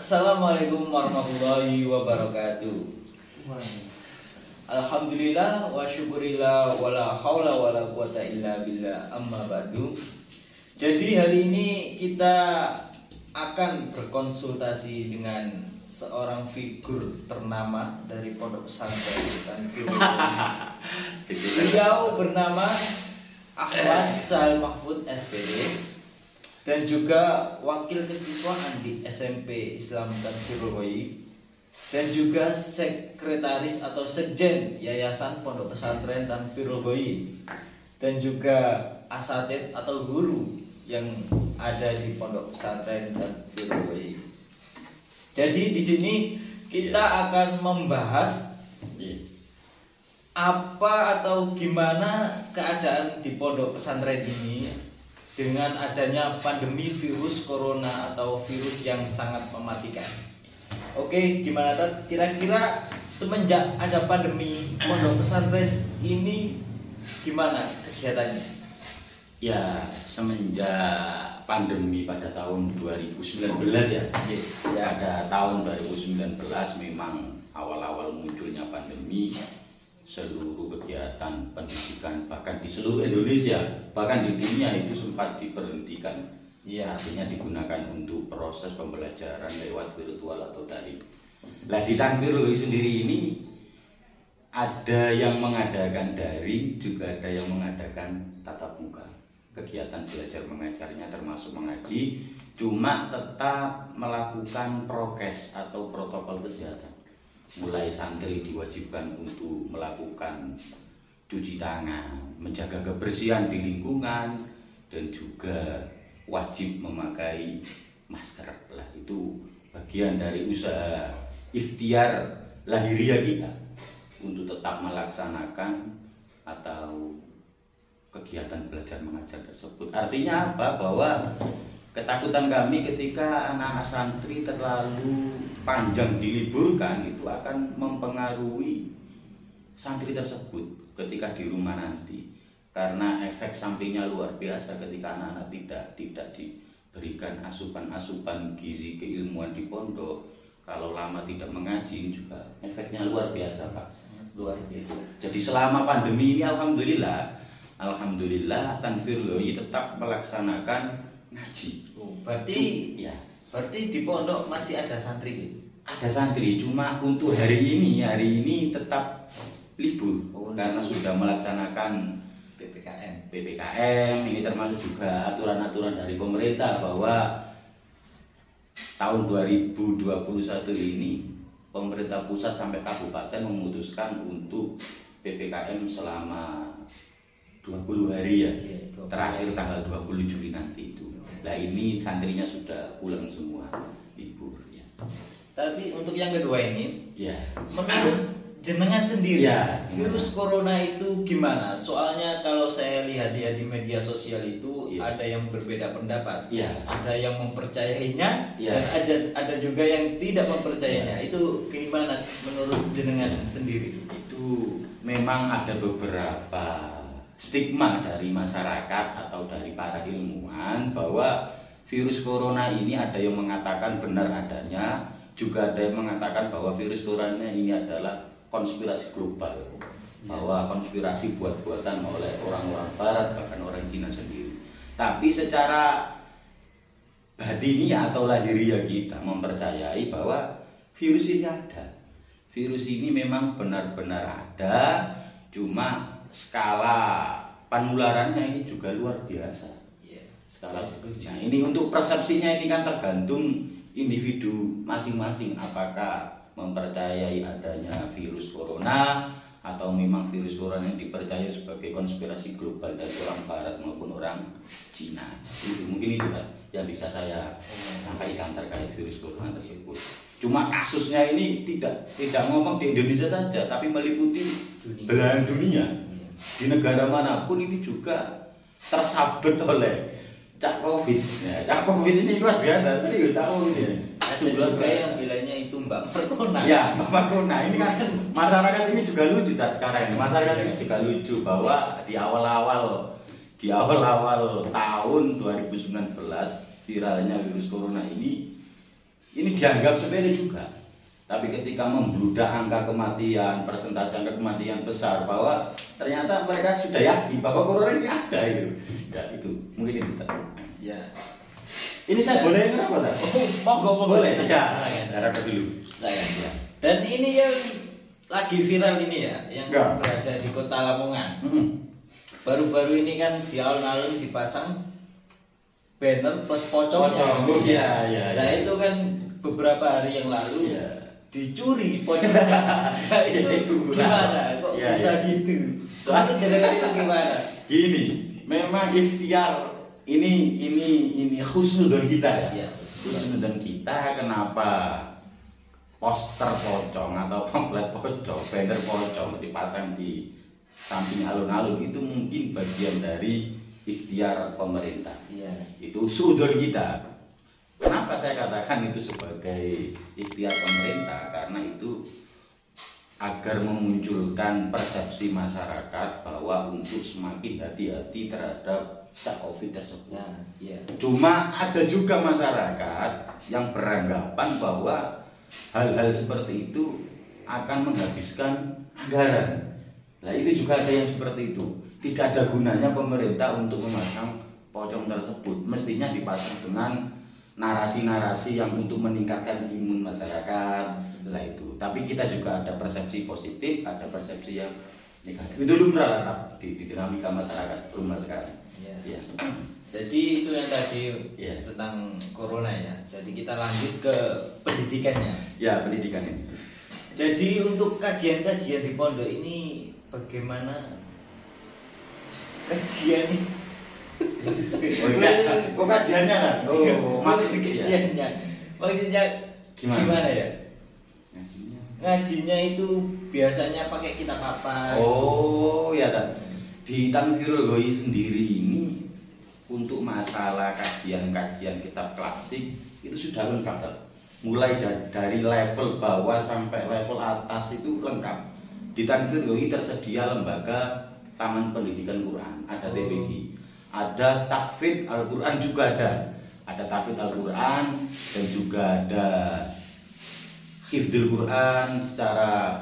Assalamualaikum warahmatullahi wabarakatuh. Alhamdulillah wa syukurillah wala haula wala quwata illa billah amma ba'du. Jadi hari ini kita akan berkonsultasi dengan seorang figur ternama dari Pondok Pesantren Tanfirul. Beliau bernama Ahmad Sahal Mahfud SPD dan juga wakil kesiswaan di SMP Islam Tanfirul dan juga sekretaris atau sekjen Yayasan Pondok Pesantren Tanfirul dan juga asatid atau guru yang ada di Pondok Pesantren Tanfirul. Jadi di sini kita akan membahas apa atau gimana keadaan di Pondok Pesantren ini dengan adanya pandemi virus corona atau virus yang sangat mematikan. Oke, gimana Tat? Kira-kira semenjak ada pandemi Pondok Pesantren ini gimana kegiatannya? Ya, semenjak pandemi pada tahun 2019 ya. Pada tahun 2019 memang awal-awal munculnya pandemi, seluruh kegiatan pendidikan bahkan di seluruh Indonesia, bahkan di dunia itu sempat diberhentikan. Ya, artinya digunakan untuk proses pembelajaran lewat virtual atau daring. Nah, di Tanfirul sendiri ini ada yang mengadakan daring, juga ada yang mengadakan tatap muka. Kegiatan belajar mengajarnya termasuk mengaji, cuma tetap melakukan prokes atau protokol kesehatan. Mulai santri diwajibkan untuk melakukan cuci tangan, menjaga kebersihan di lingkungan, dan juga wajib memakai masker. Lah, itu bagian dari usaha ikhtiar lahiriah kita untuk tetap melaksanakan atau kegiatan belajar mengajar tersebut. Artinya apa? Bahwa ketakutan kami ketika anak-anak santri terlalu panjang diliburkan itu akan mempengaruhi santri tersebut ketika di rumah nanti, karena efek sampingnya luar biasa ketika anak-anak tidak diberikan asupan-asupan gizi keilmuan di pondok. Kalau lama tidak mengaji juga efeknya luar biasa, Pak. Luar biasa. Jadi selama pandemi ini alhamdulillah Tanfirul tetap melaksanakan ngaji. Berarti di pondok masih ada santri gitu? Ada santri, cuma untuk hari ini tetap libur karena sudah melaksanakan PPKM. Ini termasuk juga aturan-aturan dari pemerintah bahwa tahun 2021 ini pemerintah pusat sampai kabupaten memutuskan untuk PPKM selama 20 hari ya. Terakhir tanggal 20 Juli nanti itu. Nah, ini santrinya sudah pulang semua libur ya. Tapi untuk yang kedua ini, ya, menurut jenengan sendiri, ya, virus corona itu gimana? Soalnya kalau saya lihat ya di media sosial itu ada yang berbeda pendapat, ada yang mempercayainya, dan ada juga yang tidak mempercayainya. Itu gimana menurut jenengan sendiri? Itu memang ada beberapa stigma dari masyarakat atau dari para ilmuwan bahwa virus corona ini ada yang mengatakan benar adanya, juga ada yang mengatakan bahwa virus corona ini adalah konspirasi global, bahwa konspirasi buat-buatan oleh orang-orang barat, bahkan orang Cina sendiri. Tapi secara batiniah atau lahiriah kita mempercayai bahwa virus ini ada. Virus ini memang benar-benar ada, cuma skala penularannya ini juga luar biasa. Nah, ini untuk persepsinya ini kan tergantung individu masing-masing, apakah mempercayai adanya virus corona atau memang virus corona yang dipercaya sebagai konspirasi global dari orang barat maupun orang Cina. Itu mungkin itu yang bisa saya sampaikan terkait virus corona tersebut. Cuma kasusnya ini tidak ngomong di Indonesia saja, tapi meliputi belahan dunia. Di negara manapun ini juga tersabet oleh Cak Covid. Ya, Cak Covid ini luar biasa, serius Cak Covid ini. Ada juga yang bilangnya itu Mbak Perkona. Ya, Mbak Perkona ini kan masyarakat ini juga lucu sekarang ini. Masyarakat ini juga lucu bahwa di awal-awal tahun 2019 viralnya virus corona ini ini dianggap sepele juga. Tapi ketika membludak angka kematian, persentase angka kematian besar, bahwa ternyata mereka sudah yakin bahwa corona ini ada itu. Ya itu mungkin itu. Ya. Ini saya boleh ngapa tak? Monggo Boleh. Ya. Saya dulu. Ya. Dan ini yang lagi viral ini ya, yang Ya. berada di Kota Lamongan. Baru-baru ini kan di alun-alun dipasang banner plus pocongnya. Pocong. Iya. Nah itu kan beberapa hari yang lalu Iya. dicuri pocongnya. Nah, itu gimana? Kok Iya, bisa iya. gitu? Soalnya jenengan itu gimana? Gini, memang ikhtiar ini khusnudon kita ya. Iya. Khusnudon kita kenapa poster pocong atau pamflet pocong, banner pocong dipasang di samping alun-alun, itu mungkin bagian dari ikhtiar pemerintah. Iya. Itu sudon kita. Kenapa saya katakan itu sebagai ikhtiar pemerintah? Karena itu agar memunculkan persepsi masyarakat bahwa untuk semakin hati-hati terhadap COVID tersebut. Nah, iya. Cuma ada juga masyarakat yang beranggapan bahwa hal-hal seperti itu akan menghabiskan anggaran. Nah itu juga ada yang seperti itu. Tidak ada gunanya pemerintah untuk memasang pocong tersebut. Mestinya dipasang dengan narasi-narasi yang untuk meningkatkan imun masyarakat. Lah itu. Tapi kita juga ada persepsi positif, ada persepsi yang negatif. Itu lumrah di dinamika masyarakat rumah sekarang. Iya. Ya. Jadi itu yang tadi Iya. tentang corona ya. Jadi kita lanjut ke pendidikannya. Ya, pendidikan ini. Jadi untuk kajian-kajian di pondok ini bagaimana kajian? Oh, kajiannya kan? Oh, masuk masuk kajiannya. Maksudnya gimana ya? Ngajinya itu biasanya pakai kitab apa? Oh, ya kan. Di Tanfirul Ghoi sendiri ini untuk masalah kajian-kajian kitab klasik itu sudah lengkap, Tad. Mulai dari level bawah sampai level atas itu lengkap. Di Tanfirul Ghoi tersedia lembaga Taman Pendidikan Quran, ada TPQ. Ada tahfidz Al-Quran juga ada tahfidz Al-Quran dan juga ada hifdzul Quran secara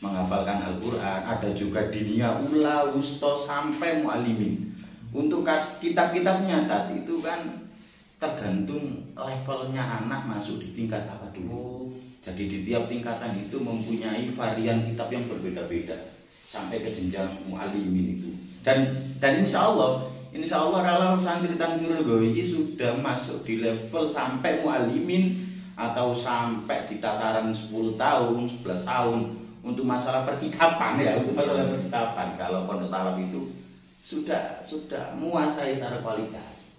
menghafalkan Al-Quran. Ada juga dinia ula, wusto sampai mu'alimin. Untuk kitab-kitabnya tadi itu kan tergantung levelnya anak masuk di tingkat apa dulu. Jadi di tiap tingkatan itu mempunyai varian kitab yang berbeda-beda sampai ke jenjang mu'alimin itu. Dan insya Allah kalau santri Tanfirul Ghoi sudah masuk di level sampai mu'alimin atau sampai di tataran 10 tahun, 11 tahun untuk masalah perkitaban ya, untuk masalah perkitaban, kalau pondok salaf itu sudah menguasai secara kualitas.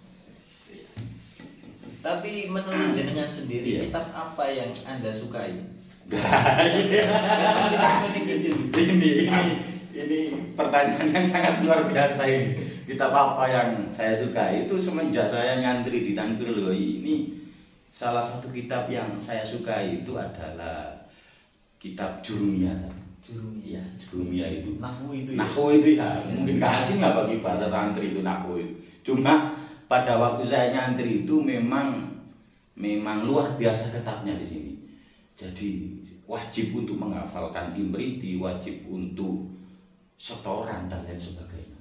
Tapi menurut jenengan sendiri, Iya. kitab apa yang Anda sukai? Ini pertanyaan yang sangat luar biasa ini. Kitab apa yang saya suka? Itu semenjak saya nyantri di Tanfirul Ghoi ini, salah satu kitab yang saya suka itu adalah kitab Jurumiyah. Iya, Jurumiyah itu. Nahwu itu ya, mungkin gak asing lah bagi bahasa santri itu nahwu itu. Cuma pada waktu saya nyantri itu memang luar biasa ketatnya di sini. Jadi wajib untuk menghafalkan Imriti, wajib untuk setoran dan lain sebagainya.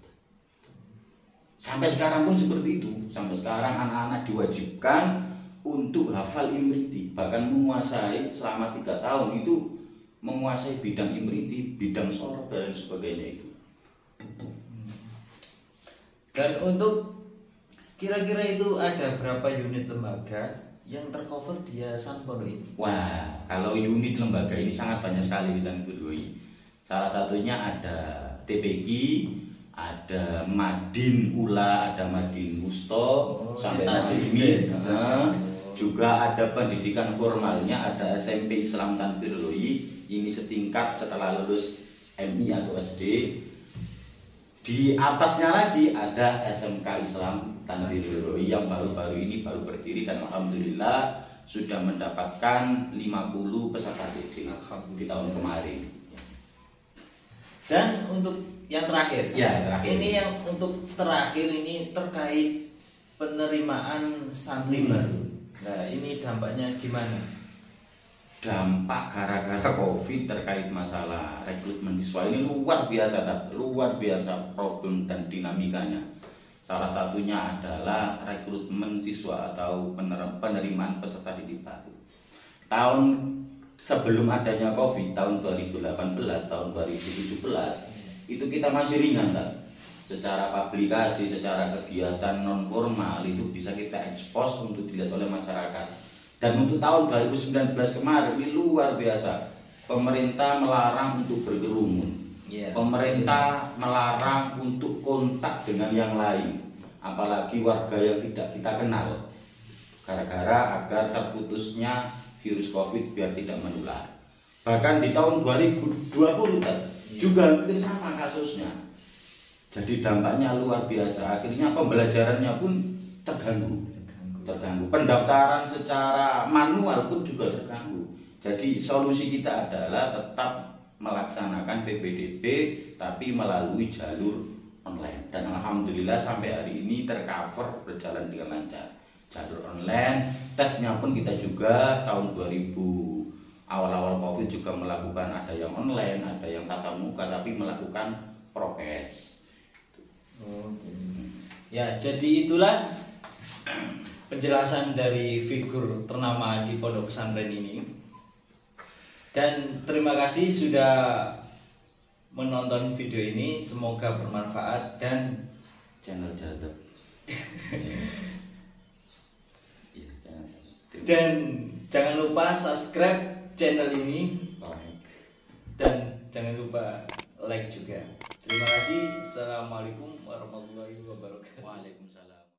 Sampai sekarang pun seperti itu. Sampai sekarang anak-anak diwajibkan untuk hafal Imriti, bahkan menguasai selama 3 tahun itu menguasai bidang Imriti, bidang sorab dan lain sebagainya itu. Dan untuk kira-kira itu ada berapa unit lembaga yang tercover di Yayasan Pondok ini? Wah, kalau unit lembaga ini sangat banyak sekali di Tanfirul Ghoi. Salah satunya ada TPQ, ada Madin Ula, ada Madin Wusto, sampai Madin. Juga ada pendidikan formalnya, ada SMP Islam Tanfirul Ghoi. Ini setingkat setelah lulus MI atau SD. Di atasnya lagi ada SMK Islam Tanfirul Ghoi yang baru-baru ini baru berdiri dan alhamdulillah sudah mendapatkan 50 peserta didik di tahun kemarin. Dan untuk yang terakhir, ini yang untuk terakhir ini terkait penerimaan santri baru. Nah, ini dampaknya gimana? Dampak gara-gara COVID terkait masalah rekrutmen siswa ini luar biasa problem dan dinamikanya. Salah satunya adalah rekrutmen siswa atau penerimaan peserta didik baru. Tahun sebelum adanya COVID, tahun 2018, tahun 2017, itu kita masih ringan, tak? Secara publikasi, secara kegiatan non formal itu bisa kita ekspos untuk dilihat oleh masyarakat. Dan untuk tahun 2019 kemarin ini luar biasa. Pemerintah melarang untuk berkerumun. Pemerintah melarang untuk kontak dengan yang lain, apalagi warga yang tidak kita kenal. Gara-gara agar terputusnya virus COVID biar tidak menular. Bahkan di tahun 2020 juga hampir sama kasusnya. Jadi dampaknya luar biasa. Akhirnya pembelajarannya pun terganggu. Pendaftaran secara manual pun juga terganggu. Jadi solusi kita adalah tetap melaksanakan PPDB tapi melalui jalur online. Dan alhamdulillah sampai hari ini tercover, berjalan dengan lancar. Jalur online, tesnya pun kita juga tahun 2000 awal-awal COVID juga melakukan, ada yang online, ada yang tatap muka tapi melakukan prokes. Ya, jadi itulah penjelasan dari figur ternama di pondok pesantren ini. Dan terima kasih sudah menonton video ini, semoga bermanfaat dan Channel Jazab. Dan jangan lupa subscribe channel ini dan jangan lupa like juga. Terima kasih. Assalamualaikum warahmatullahi wabarakatuh. Waalaikumsalam.